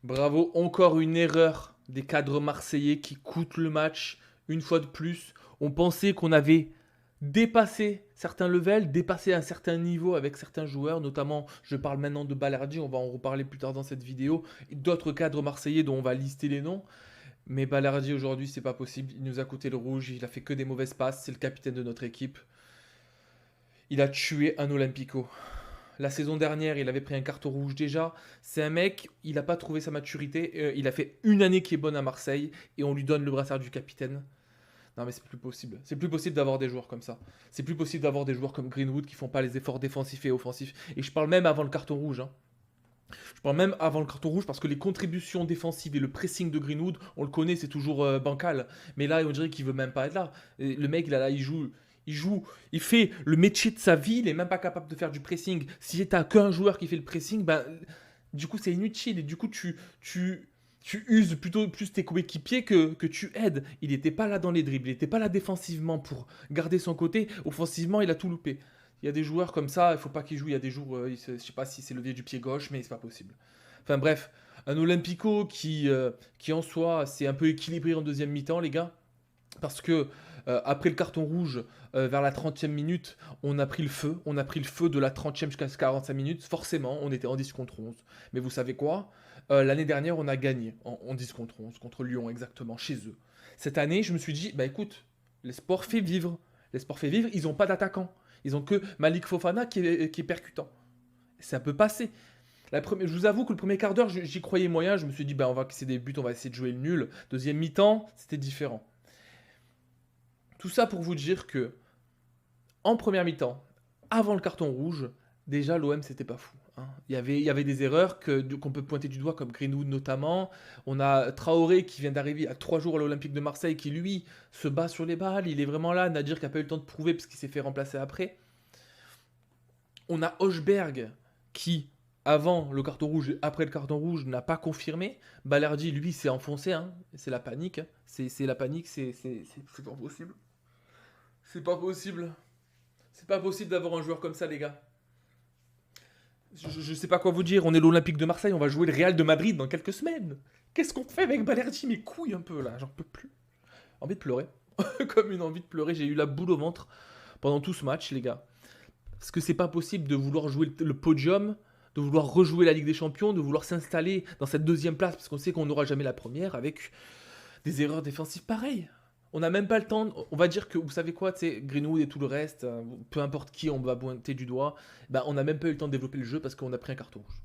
Bravo, encore une erreur des cadres marseillais qui coûte le match une fois de plus. On pensait qu'on avait dépassé certains levels, dépassé un certain niveau avec certains joueurs, notamment je parle maintenant de Balerdi, on va en reparler plus tard dans cette vidéo, et d'autres cadres marseillais dont on va lister les noms. Mais Balerdi aujourd'hui c'est pas possible, il nous a coûté le rouge, il a fait que des mauvaises passes, c'est le capitaine de notre équipe. Il a tué un Olympico. La saison dernière, il avait pris un carton rouge déjà. C'est un mec, il n'a pas trouvé sa maturité. Il a fait une année qui est bonne à Marseille et on lui donne le brassard du capitaine. Non mais c'est plus possible. C'est plus possible d'avoir des joueurs comme ça. C'est plus possible d'avoir des joueurs comme Greenwood qui font pas les efforts défensifs et offensifs. Et je parle même avant le carton rouge, hein. Je parle même avant le carton rouge parce que les contributions défensives et le pressing de Greenwood, on le connaît, c'est toujours bancal. Mais là, on dirait qu'il veut même pas être là. Et le mec, là, il fait le métier de sa vie, il est même pas capable de faire du pressing. Si t'as qu'un joueur qui fait le pressing, ben, du coup, c'est inutile. Et du coup, tu uses plutôt plus tes coéquipiers que tu aides. Il n'était pas là dans les dribbles, il n'était pas là défensivement pour garder son côté. Offensivement, il a tout loupé. Il y a des joueurs comme ça, il faut pas qu'ils jouent. Il y a des jours, je sais pas si c'est levier du pied gauche, mais c'est pas possible. Enfin bref, un Olympico qui en soi s'est un peu équilibré en deuxième mi-temps, les gars. Parce que après le carton rouge, vers la 30e minute, on a pris le feu. On a pris le feu de la 30e jusqu'à 45 minutes. Forcément, on était en 10 contre 11. Mais vous savez quoi? L'année dernière, on a gagné en 10 contre 11, contre Lyon exactement, chez eux. Cette année, je me suis dit, bah écoute, les sports fait vivre. Les sports fait vivre, ils n'ont pas d'attaquant. Ils ont que Malik Fofana qui est percutant. Ça peut passer. Je vous avoue que le premier quart d'heure, j'y croyais moyen. Je me suis dit, bah, on va casser des buts, on va essayer de jouer le nul. Deuxième mi-temps, c'était différent. Tout ça pour vous dire que, en première mi-temps, avant le carton rouge, déjà l'OM c'était pas fou, hein. Il y avait des erreurs qu'on peut pointer du doigt, comme Greenwood notamment. On a Traoré qui vient d'arriver à 3 jours à l'Olympique de Marseille, qui lui se bat sur les balles. Il est vraiment là. Nadir qui n'a pas eu le temps de prouver parce qu'il s'est fait remplacer après. On a Hochberg qui, avant le carton rouge et après le carton rouge, n'a pas confirmé. Balerdi, lui, s'est enfoncé, hein. C'est la panique, hein. C'est la panique, c'est pas possible. C'est pas possible. C'est pas possible d'avoir un joueur comme ça, les gars. Je sais pas quoi vous dire. On est l'Olympique de Marseille, on va jouer le Real de Madrid dans quelques semaines. Qu'est-ce qu'on fait avec Balerdi? Mes couilles un peu là, j'en peux plus. Envie de pleurer. Comme une envie de pleurer, j'ai eu la boule au ventre pendant tout ce match, les gars. Parce que c'est pas possible de vouloir jouer le podium, de vouloir rejouer la Ligue des Champions, de vouloir s'installer dans cette deuxième place, parce qu'on sait qu'on n'aura jamais la première, avec des erreurs défensives pareilles. On n'a même pas le temps. On va dire que, vous savez quoi, tu sais, Greenwood et tout le reste, peu importe qui on va pointer du doigt, ben, on n'a même pas eu le temps de développer le jeu parce qu'on a pris un carton rouge.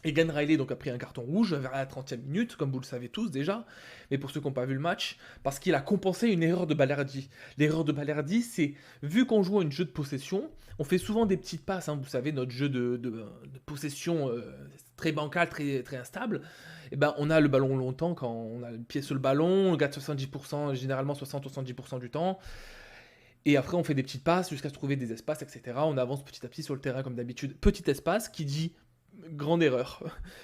Egan Riley donc a pris un carton rouge vers la 30e minute, comme vous le savez tous déjà, mais pour ceux qui n'ont pas vu le match, parce qu'il a compensé une erreur de Balerdi. L'erreur de Balerdi, c'est, vu qu'on joue à un jeu de possession, on fait souvent des petites passes, hein, vous savez, notre jeu de possession très bancal, très, très instable, et ben on a le ballon longtemps, quand on a le pied sur le ballon, on gagne 70%, généralement 60-70% du temps, et après on fait des petites passes jusqu'à se trouver des espaces, etc. On avance petit à petit sur le terrain comme d'habitude. Petit espace qui dit grande erreur.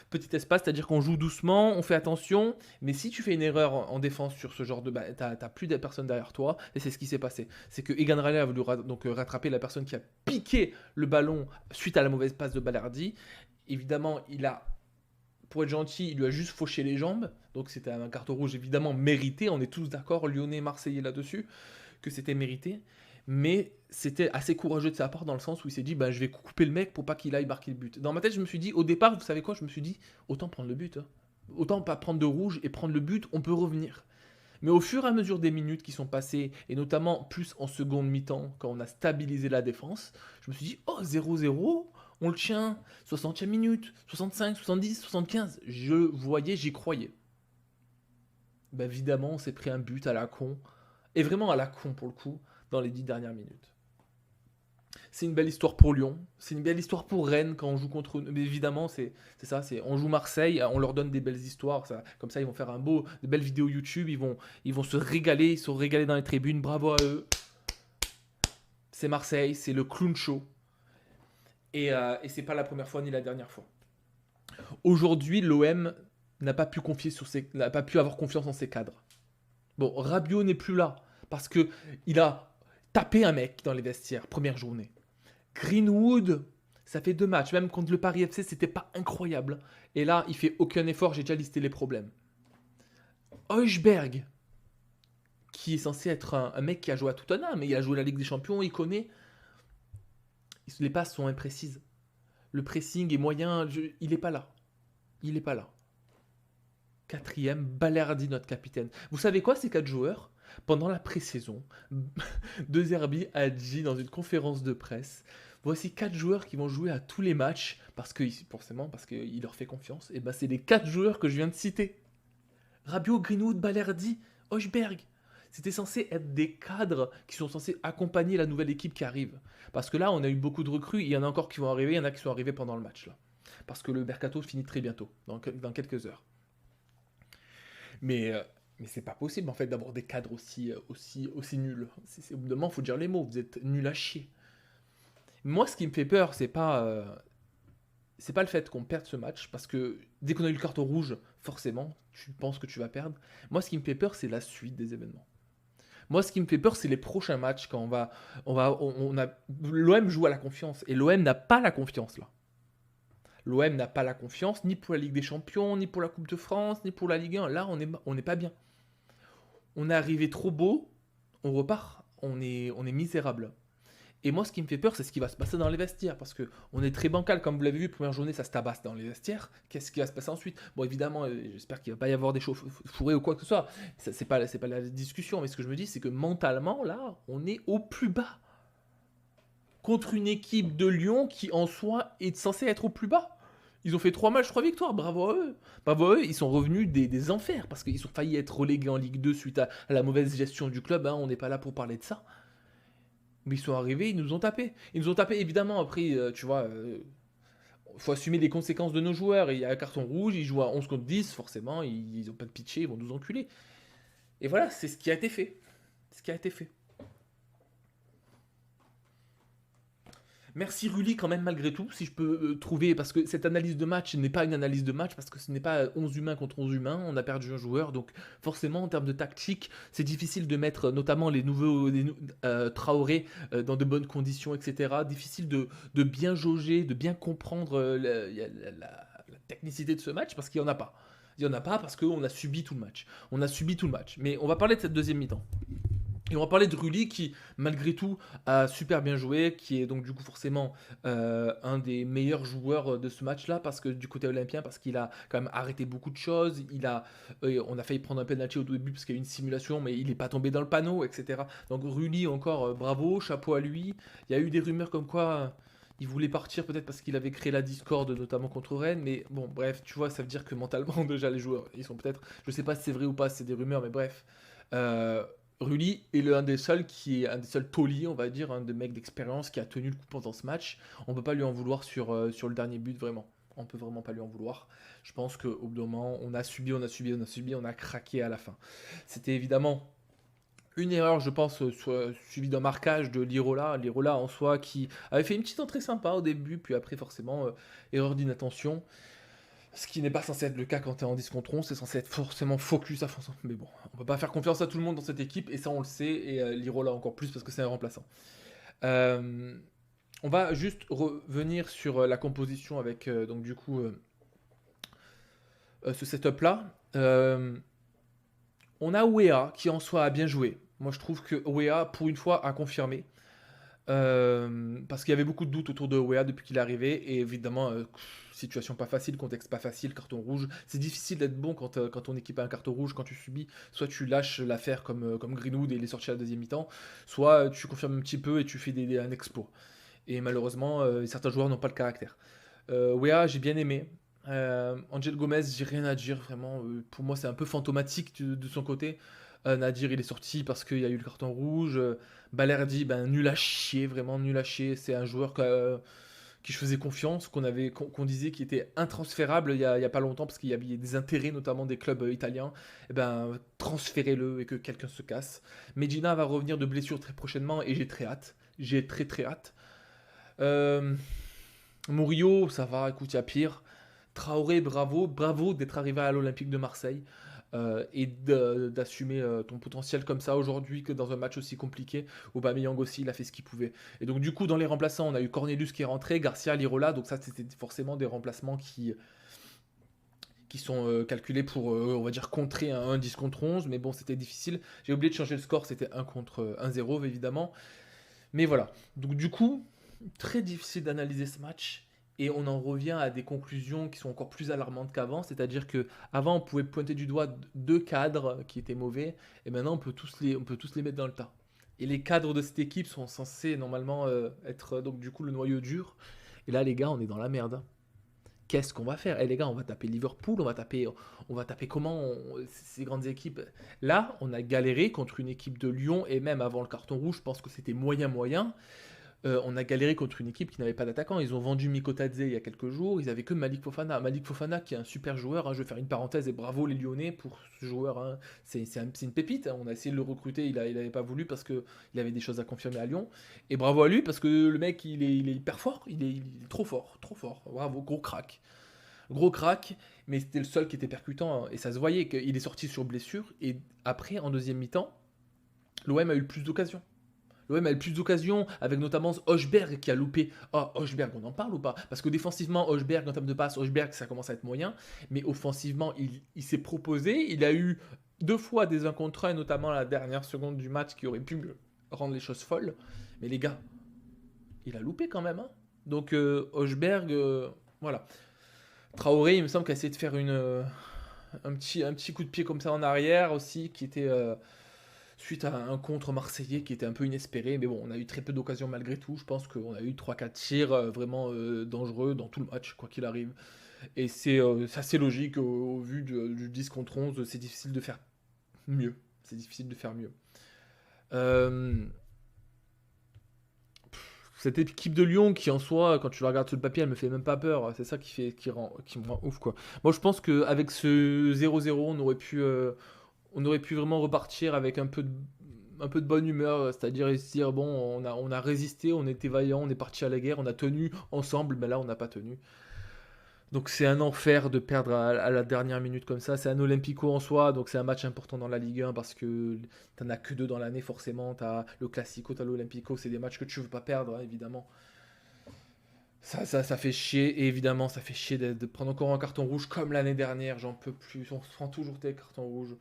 Petit espace, c'est-à-dire qu'on joue doucement, on fait attention, mais si tu fais une erreur en défense sur ce genre de... Bah, t'as plus de personnes derrière toi, et c'est ce qui s'est passé. C'est que Egan Riley a voulu donc, rattraper la personne qui a piqué le ballon suite à la mauvaise passe de Balerdi. Évidemment, pour être gentil, il lui a juste fauché les jambes, donc c'était un carton rouge évidemment mérité, on est tous d'accord, lyonnais, marseillais là-dessus, que c'était mérité. Mais c'était assez courageux de sa part dans le sens où il s'est dit bah, je vais couper le mec pour pas qu'il aille marquer le but. Dans ma tête, je me suis dit, au départ, vous savez quoi, je me suis dit, autant prendre le but, hein. Autant pas prendre de rouge et prendre le but, on peut revenir. Mais au fur et à mesure des minutes qui sont passées, et notamment plus en seconde mi-temps, quand on a stabilisé la défense, je me suis dit, oh 0-0, on le tient, 60e minute, 65, 70, 75, je voyais, j'y croyais. Bah évidemment, on s'est pris un but à la con, et vraiment à la con pour le coup, dans les 10 dernières minutes. C'est une belle histoire pour Lyon, c'est une belle histoire pour Rennes quand on joue contre eux. Mais évidemment, c'est ça, on joue Marseille, on leur donne des belles histoires, ça, comme ça ils vont faire de belles vidéos YouTube, ils vont se régaler, ils sont régalés dans les tribunes, bravo à eux. C'est Marseille, c'est le clown show. Et c'est pas la première fois ni la dernière fois. Aujourd'hui, l'OM n'a pas pu avoir confiance en ses cadres. Bon, Rabiot n'est plus là parce que il a tapé un mec dans les vestiaires première journée. Greenwood, Ça fait 2 matchs. Même contre le Paris FC, c'était pas incroyable. Et là, il fait aucun effort. J'ai déjà listé les problèmes. Højbjerg, qui est censé être un mec qui a joué à Tottenham, mais il a joué la Ligue des Champions, il connaît. Les passes sont imprécises. Le pressing est moyen. Il est pas là. Il est pas là. 4e, Balerdi, notre capitaine. Vous savez quoi, ces 4 joueurs? Pendant la pré-saison, De Zerbi a dit dans une conférence de presse, voici 4 joueurs qui vont jouer à tous les matchs, forcément, parce qu'il leur fait confiance. Et ben c'est les 4 joueurs que je viens de citer. Rabiot, Greenwood, Balerdi, Højbjerg. C'était censé être des cadres qui sont censés accompagner la nouvelle équipe qui arrive. Parce que là, on a eu beaucoup de recrues, il y en a encore qui vont arriver, il y en a qui sont arrivés pendant le match. Là. Parce que le mercato finit très bientôt, dans quelques heures. Mais c'est pas possible en fait d'avoir des cadres aussi nuls. Au bout d'un moment, il faut dire les mots, vous êtes nuls à chier. Moi, ce qui me fait peur, c'est pas le fait qu'on perde ce match, parce que dès qu'on a eu le carton rouge, forcément, tu penses que tu vas perdre. Moi, ce qui me fait peur, c'est la suite des événements. Moi, ce qui me fait peur, c'est les prochains matchs quand l'OM joue à la confiance et l'OM n'a pas la confiance là. L'OM n'a pas la confiance ni pour la Ligue des Champions, ni pour la Coupe de France, ni pour la Ligue 1. Là, on n'est pas bien. On est arrivé trop beau, on repart, on est misérable. Et moi, ce qui me fait peur, c'est ce qui va se passer dans les vestiaires. Parce qu'on est très bancal, comme vous l'avez vu, première journée, ça se tabasse dans les vestiaires. Qu'est-ce qui va se passer ensuite? Bon, évidemment, j'espère qu'il ne va pas y avoir des chauffourées ou quoi que ce soit. C'est pas la discussion. Mais ce que je me dis, c'est que mentalement, là, on est au plus bas. Contre une équipe de Lyon qui, en soi, est censée être au plus bas. Ils ont fait 3 matchs, 3 victoires, bravo à eux. Bravo à eux, ils sont revenus des enfers. Parce qu'ils ont failli être relégués en Ligue 2 suite à la mauvaise gestion du club. Hein, on n'est pas là pour parler de ça. Mais ils sont arrivés, ils nous ont tapé. Ils nous ont tapé, évidemment, après, tu vois, faut assumer les conséquences de nos joueurs. Il y a un carton rouge, ils jouent à 11 contre 10, forcément, ils ont pas de pitché, ils vont nous enculer. Et voilà, c'est ce qui a été fait. Ce qui a été fait. Merci Rulli quand même malgré tout, si je peux trouver, parce que cette analyse de match n'est pas une analyse de match, parce que ce n'est pas 11 humains contre 11 humains, on a perdu un joueur, donc forcément en termes de tactique, c'est difficile de mettre notamment les nouveaux Traoré dans de bonnes conditions, etc. Difficile de bien jauger, de bien comprendre la technicité de ce match, parce qu'il n'y en a pas. Il n'y en a pas parce qu'on a subi tout le match. On a subi tout le match. Mais on va parler de cette deuxième mi-temps. Et on va parler de Rulli qui, malgré tout, a super bien joué, qui est donc du coup forcément un des meilleurs joueurs de ce match-là, parce que du côté olympien, parce qu'il a quand même arrêté beaucoup de choses. On a failli prendre un penalty au début parce qu'il y a eu une simulation, mais il n'est pas tombé dans le panneau, etc. Donc Rulli encore, bravo, chapeau à lui. Il y a eu des rumeurs comme quoi il voulait partir peut-être parce qu'il avait créé la discorde, notamment contre Rennes, mais bon, bref, tu vois, ça veut dire que mentalement déjà les joueurs, ils sont peut-être, je sais pas si c'est vrai ou pas, si c'est des rumeurs, mais bref. Rulli est un des seuls tauliers, on va dire, un des mecs d'expérience qui a tenu le coup pendant ce match. On peut pas lui en vouloir sur le dernier but, vraiment. On peut vraiment pas lui en vouloir. Je pense qu'au bout d'un moment, on a subi, on a craqué à la fin. C'était évidemment une erreur, je pense, suivie d'un marquage de Lirola. Lirola en soi qui avait fait une petite entrée sympa au début, puis après forcément, erreur d'inattention. Ce qui n'est pas censé être le cas quand tu es en 10 contre 11, c'est censé être forcément focus à fond. Mais bon, on peut pas faire confiance à tout le monde dans cette équipe, et ça on le sait, et Lirola encore plus parce que c'est un remplaçant. Euh, on va juste revenir sur la composition avec donc du coup ce setup là. On a Weah qui en soi a bien joué. Moi je trouve que Weah pour une fois a confirmé. Parce qu'il y avait beaucoup de doutes autour de Weah depuis qu'il est arrivé, et évidemment situation pas facile, contexte pas facile, carton rouge, c'est difficile d'être bon quand ton équipe a un carton rouge, quand tu subis, soit tu lâches l'affaire comme Greenwood et il est sorti à la deuxième mi-temps, soit tu confirmes un petit peu et tu fais un exploit. Et malheureusement certains joueurs n'ont pas le caractère. Weah j'ai bien aimé. Angel Gomez, j'ai rien à dire vraiment, pour moi c'est un peu fantomatique de son côté. Nadir il est sorti parce qu'il y a eu le carton rouge. Balerdi, ben nul à chier, vraiment nul à chier. C'est un joueur qui je faisais confiance, qu'on disait qui était intransférable il y a pas longtemps parce qu'il y avait des intérêts notamment des clubs italiens. Et ben transférez-le et que quelqu'un se casse. Medina va revenir de blessure très prochainement et j'ai très hâte. J'ai très très hâte. Murillo, ça va, écoute, il y a pire. Traoré, bravo d'être arrivé à l'Olympique de Marseille. et d'assumer ton potentiel comme ça aujourd'hui que dans un match aussi compliqué. Aubameyang aussi, il a fait ce qu'il pouvait. Et donc du coup, dans les remplaçants, on a eu Cornelius qui est rentré, Garcia, Lirola, donc ça c'était forcément des remplacements qui sont calculés pour, on va dire, contrer un 10 contre 11, mais bon, c'était difficile. J'ai oublié de changer le score, c'était 1 contre 1-0, évidemment. Mais voilà, donc du coup, très difficile d'analyser ce match. Et on en revient à des conclusions qui sont encore plus alarmantes qu'avant, c'est-à-dire que avant on pouvait pointer du doigt deux cadres qui étaient mauvais, et maintenant on peut tous les mettre dans le tas. Et les cadres de cette équipe sont censés normalement être donc du coup le noyau dur. Et là les gars, on est dans la merde, hein. Qu'est-ce qu'on va faire? Eh les gars, on va taper Liverpool, on va taper ces grandes équipes. Là, on a galéré contre une équipe de Lyon, et même avant le carton rouge, je pense que c'était moyen. On a galéré contre une équipe qui n'avait pas d'attaquant. Ils ont vendu Mikotadze il y a quelques jours. Ils avaient que Malik Fofana. Malik Fofana qui est un super joueur, hein. Je vais faire une parenthèse et bravo les Lyonnais pour ce joueur, hein. C'est une pépite, hein. On a essayé de le recruter. Il n'avait pas voulu parce qu'il avait des choses à confirmer à Lyon. Et bravo à lui parce que le mec il est hyper fort. Il est trop fort. Trop fort. Bravo, gros crack. Gros crack, mais c'était le seul qui était percutant, hein. Et ça se voyait qu'il est sorti sur blessure. Et après, en deuxième mi-temps, l'OM a eu le plus d'occasions. L'OM a eu le plus d'occasions, avec notamment Hochberg qui a loupé. Oh, Hochberg, on en parle ou pas? Parce que défensivement, Hochberg, en termes de passe, Hochberg, ça commence à être moyen. Mais offensivement, il s'est proposé. Il a eu deux fois des 1 contre 1, notamment à la dernière seconde du match, qui aurait pu rendre les choses folles. Mais les gars, il a loupé quand même, hein. Donc, Hochberg, voilà. Traoré, il me semble qu'il a essayé de faire un petit coup de pied comme ça en arrière aussi, qui était suite à un contre marseillais qui était un peu inespéré. Mais bon, on a eu très peu d'occasions malgré tout. Je pense qu'on a eu 3-4 tirs vraiment dangereux dans tout le match, quoi qu'il arrive. Et c'est assez logique au vu du 10 contre 11. C'est difficile de faire mieux. C'est difficile de faire mieux. Euh, Cette équipe de Lyon qui en soi, quand tu la regardes sur le papier, elle me fait même pas peur. C'est ça qui me rend ouf quoi. Moi je pense qu'avec ce 0-0, on aurait pu vraiment repartir avec un peu de bonne humeur, c'est-à-dire se dire bon, on a résisté, on était vaillant, on est parti à la guerre, on a tenu ensemble, mais là on n'a pas tenu. Donc c'est un enfer de perdre à la dernière minute comme ça. C'est un Olympico en soi, donc c'est un match important dans la Ligue 1 parce que t'en as que deux dans l'année forcément. T'as le Classico, t'as l'Olympico, c'est des matchs que tu veux pas perdre, hein, évidemment. Ça fait chier, et évidemment ça fait chier de prendre encore un carton rouge comme l'année dernière. J'en peux plus, on se prend toujours des cartons rouges.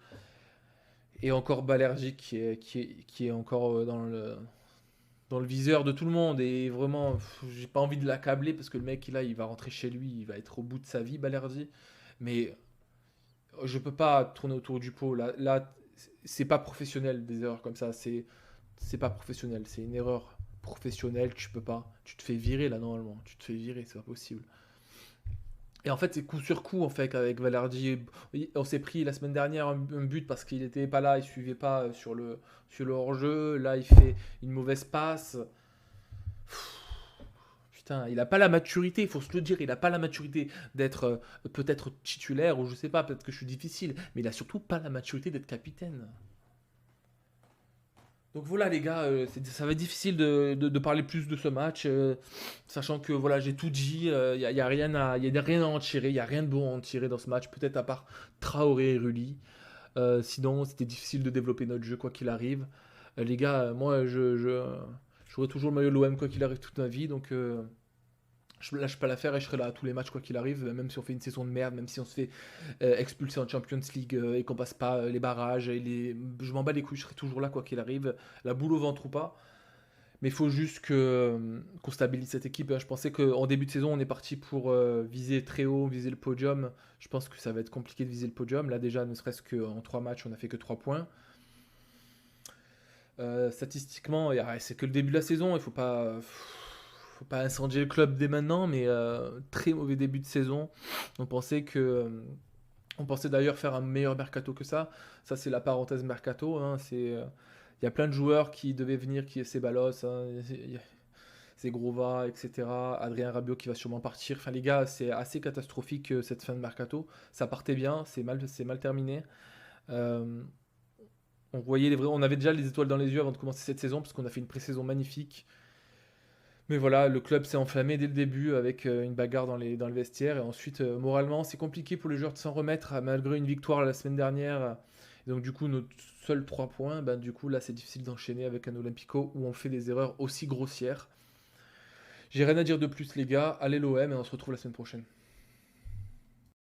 Et encore Balergique qui est encore dans le viseur de tout le monde. Et vraiment, j'ai pas envie de l'accabler parce que le mec, là, il va rentrer chez lui, il va être au bout de sa vie, Balerdi. Mais je peux pas tourner autour du pot. Là c'est pas professionnel des erreurs comme ça. C'est pas professionnel. C'est une erreur professionnelle. Tu peux pas. Tu te fais virer là normalement. Tu te fais virer, c'est pas possible. Et en fait, c'est coup sur coup en fait avec Valardi. On s'est pris la semaine dernière un but parce qu'il était pas là, il suivait pas sur le hors-jeu. Là, il fait une mauvaise passe. Putain, il a pas la maturité, il faut se le dire, il a pas la maturité d'être peut-être titulaire ou je sais pas, peut-être que je suis difficile, mais il a surtout pas la maturité d'être capitaine. Donc voilà les gars, ça va être difficile de parler plus de ce match, sachant que voilà j'ai tout dit, y a rien à en tirer, il y a rien de bon à en tirer dans ce match, peut-être à part Traoré et Rulli. Sinon c'était difficile de développer notre jeu quoi qu'il arrive. Les gars, moi je jouerai toujours le maillot de l'OM quoi qu'il arrive toute ma vie, donc je lâche pas l'affaire et je serai là à tous les matchs quoi qu'il arrive, même si on fait une saison de merde, même si on se fait expulser en Champions League et qu'on passe pas les barrages, je m'en bats les couilles, je serai toujours là quoi qu'il arrive, la boule au ventre ou pas. Mais il faut juste qu'on stabilise cette équipe, hein. Je pensais qu'en début de saison on est parti pour viser très haut, viser le podium. Je pense que ça va être compliqué de viser le podium. Là déjà, ne serait-ce qu'en 3 matchs, on a fait que 3 points. Statistiquement, c'est que le début de la saison, faut pas incendier le club dès maintenant, mais très mauvais début de saison. On pensait on pensait d'ailleurs faire un meilleur mercato que ça. Ça, c'est la parenthèse mercato, hein. Il y a plein de joueurs qui devaient venir, qui c'est Balos, hein, c'est Grova, etc. Adrien Rabiot qui va sûrement partir. Enfin, les gars, c'est assez catastrophique cette fin de mercato. Ça partait bien, c'est mal terminé. Euh, on avait déjà les étoiles dans les yeux avant de commencer cette saison parce qu'on a fait une pré-saison magnifique. Mais voilà, le club s'est enflammé dès le début avec une bagarre dans les vestiaires. Et ensuite, moralement, c'est compliqué pour les joueurs de s'en remettre malgré une victoire la semaine dernière. Et donc, du coup, notre seul 3 points, ben, du coup, là, c'est difficile d'enchaîner avec un Olympico où on fait des erreurs aussi grossières. J'ai rien à dire de plus, les gars. Allez l'OM et on se retrouve la semaine prochaine.